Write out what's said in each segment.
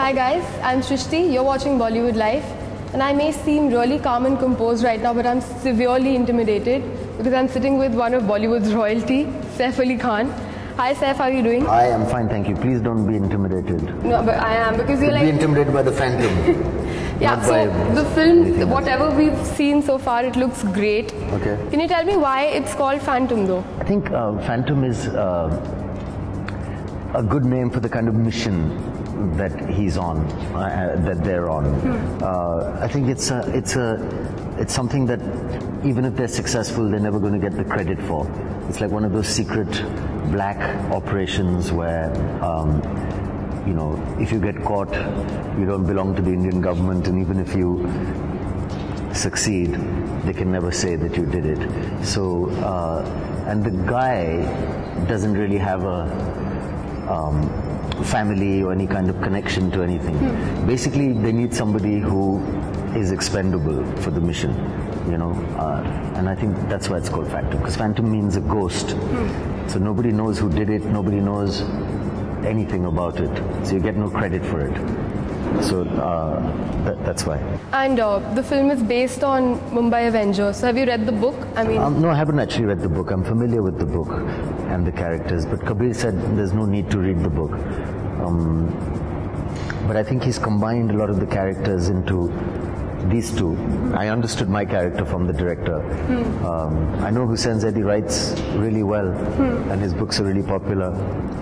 Hi guys, I'm Shrishti, you're watching Bollywood Life, and I may seem really calm and composed right now, but I'm severely intimidated because I'm sitting with one of Bollywood's royalty, Saif Ali Khan. Hi Saif, how are you doing? I am fine, thank you. Please don't be intimidated. No, but I am because you're like... Be intimidated by the phantom. Yeah, so the film, whatever we've seen so far, it looks great. Okay. Can you tell me why it's called Phantom though? I think Phantom is a good name for the kind of mission that he's on, that they're on. I think it's something that even if they're successful, they're never going to get the credit for. It's like one of those secret black operations where, you know, if you get caught, you don't belong to the Indian government, and even if you succeed, they can never say that you did it. So, and the guy doesn't really have a family or any kind of connection to anything. Basically, they need somebody who is expendable for the mission, you know, and I think that's why it's called Phantom, because Phantom means a ghost. So nobody knows who did it, nobody knows anything about it, so you get no credit for it. So that's why. And the film is based on Mumbai Avengers. So have you read the book? I mean, no, I haven't actually read the book. I'm familiar with the book and the characters, but Kabir said there's no need to read the book. But I think he's combined a lot of the characters into these two. I understood my character from the director. I know Hussain Zaidi writes really well, and his books are really popular.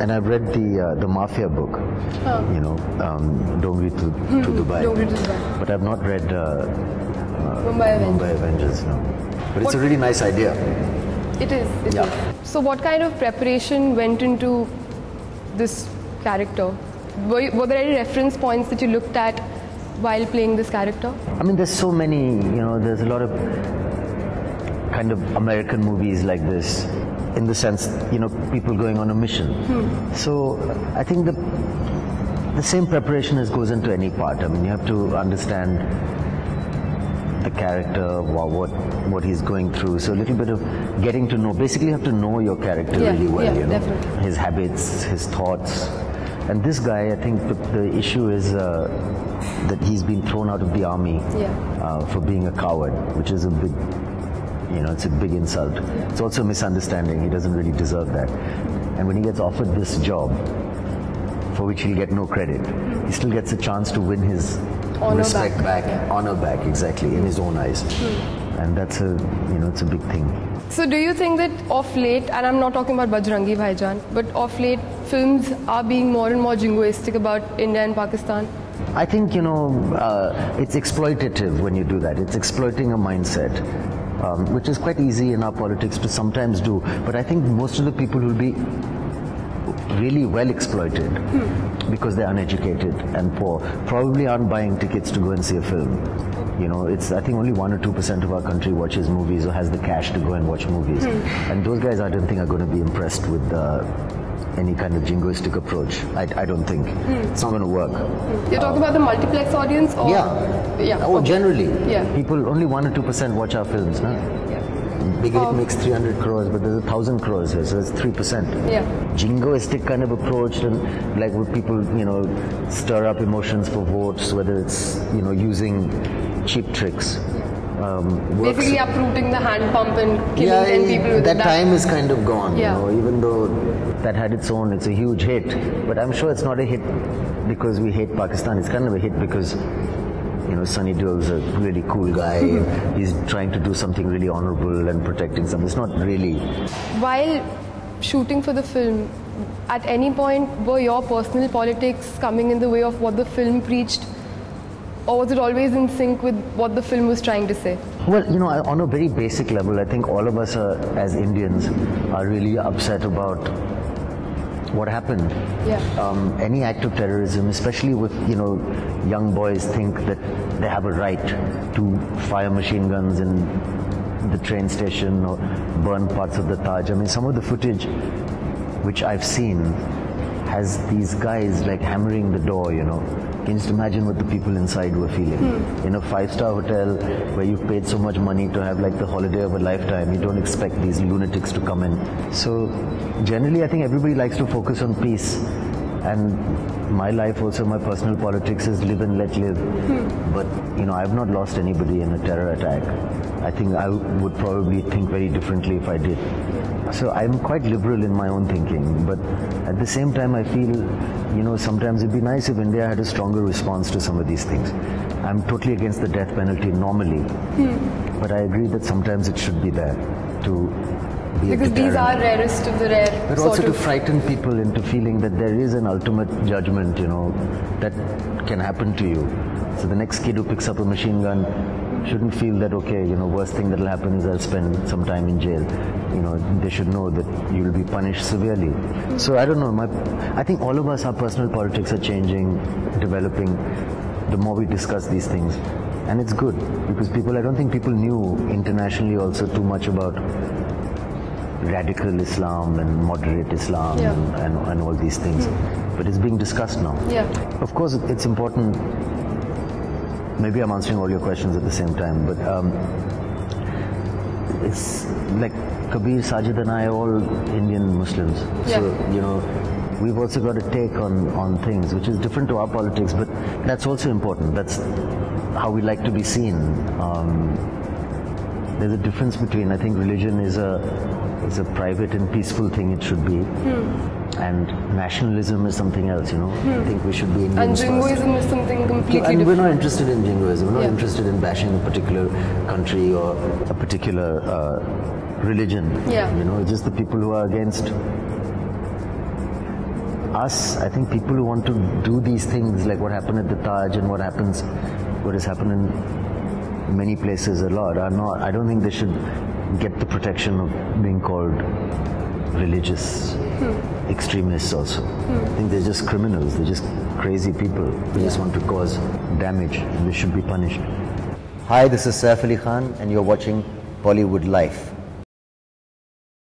And I've read the Mafia book, you know, Dongri to Dubai. Dongri to Dubai. But I've not read Mumbai Avengers, no. But it's a really nice idea. It is. It is. So what kind of preparation went into this character? Were there any reference points that you looked at while playing this character? I mean, there's so many, you know, there's a lot of kind of American movies like this, in the sense, you know, people going on a mission. So I think the same preparation as goes into any part. I mean, you have to understand the character, what he's going through. So a little bit of getting to know, basically you have to know your character really well, you know, definitely. His habits, his thoughts. And this guy, I think the issue is that he's been thrown out of the army for being a coward, which is a big, you know, it's a big insult. It's also a misunderstanding. He doesn't really deserve that. And when he gets offered this job, for which he'll get no credit, he still gets a chance to win his respect back, honor back, exactly, in his own eyes. And that's a, you know, it's a big thing. So do you think that of late, and I'm not talking about Bajrangi Bhaijaan, but of late films are being more and more jingoistic about India and Pakistan? I think, you know, it's exploitative when you do that. It's exploiting a mindset, which is quite easy in our politics to sometimes do. But I think most of the people will be really well exploited because they're uneducated and poor, probably aren't buying tickets to go and see a film. You know, it's, I think only 1 or 2% of our country watches movies or has the cash to go and watch movies. And those guys, I don't think, are going to be impressed with any kind of jingoistic approach. I don't think. It's not going to work. You're talking about the multiplex audience? Or? Yeah. Oh, generally. People, only 1 or 2% watch our films, no? Bigger it makes 300 crores, but there's 1,000 crores here, so it's 3%. Jingoistic kind of approach, and like would people, you know, stir up emotions for votes, whether it's, you know, using cheap tricks. Basically uprooting the hand pump and killing 10 people with that time is kind of gone, you know, even though that had its own, it's a huge hit, but I'm sure it's not a hit because we hate Pakistan. It's kind of a hit because, you know, Sunny Deol's a really cool guy. He's trying to do something really honorable and protecting something. It's not really. While shooting for the film, at any point were your personal politics coming in the way of what the film preached? Or was it always in sync with what the film was trying to say? Well, you know, on a very basic level, I think all of us as Indians are really upset about what happened. Any act of terrorism, especially with, you know, young boys think that they have a right to fire machine guns in the train station or burn parts of the Taj. I mean, some of the footage which I've seen has these guys like hammering the door, you know. Can you just imagine what the people inside were feeling? In a 5-star hotel where you've paid so much money to have like the holiday of a lifetime, you don't expect these lunatics to come in. So generally I think everybody likes to focus on peace And my life also, my personal politics is live and let live. But, you know, I've not lost anybody in a terror attack. I think I would probably think very differently if I did. So I'm quite liberal in my own thinking, but at the same time I feel, you know, sometimes it'd be nice if India had a stronger response to some of these things. I'm totally against the death penalty normally, but I agree that sometimes it should be there to be because these are rarest of the rare. But also to frighten people into feeling that there is an ultimate judgment, you know, that can happen to you. So the next kid who picks up a machine gun shouldn't feel that, okay, you know, worst thing that will happen is I'll spend some time in jail. You know, they should know that you will be punished severely. So I don't know, I think all of us, our personal politics are changing, developing, the more we discuss these things. And it's good, because I don't think people knew internationally also too much about radical Islam and moderate Islam and all these things. But it's being discussed now. Of course, it's important. Maybe I'm answering all your questions at the same time, but it's like Kabir, Sajid and I are all Indian Muslims. So, you know, we've also got a take on things which is different to our politics, but that's also important. That's how we like to be seen. There's a difference between, I think religion is a private and peaceful thing, it should be. And nationalism is something else, you know. I think we should be Indians. And Jingoism is something completely different. We're not interested in Jingoism. We're not interested in bashing a particular country or a particular religion. You know, it's just the people who are against us. I think people who want to do these things, like what happened at the Taj and what has happened in many places a lot, are not. I don't think they should get the protection of being called religious extremists also. I think they're just criminals, they're just crazy people who just want to cause damage, and they should be punished. Hi, this is Saif Ali Khan and you're watching Bollywood Life.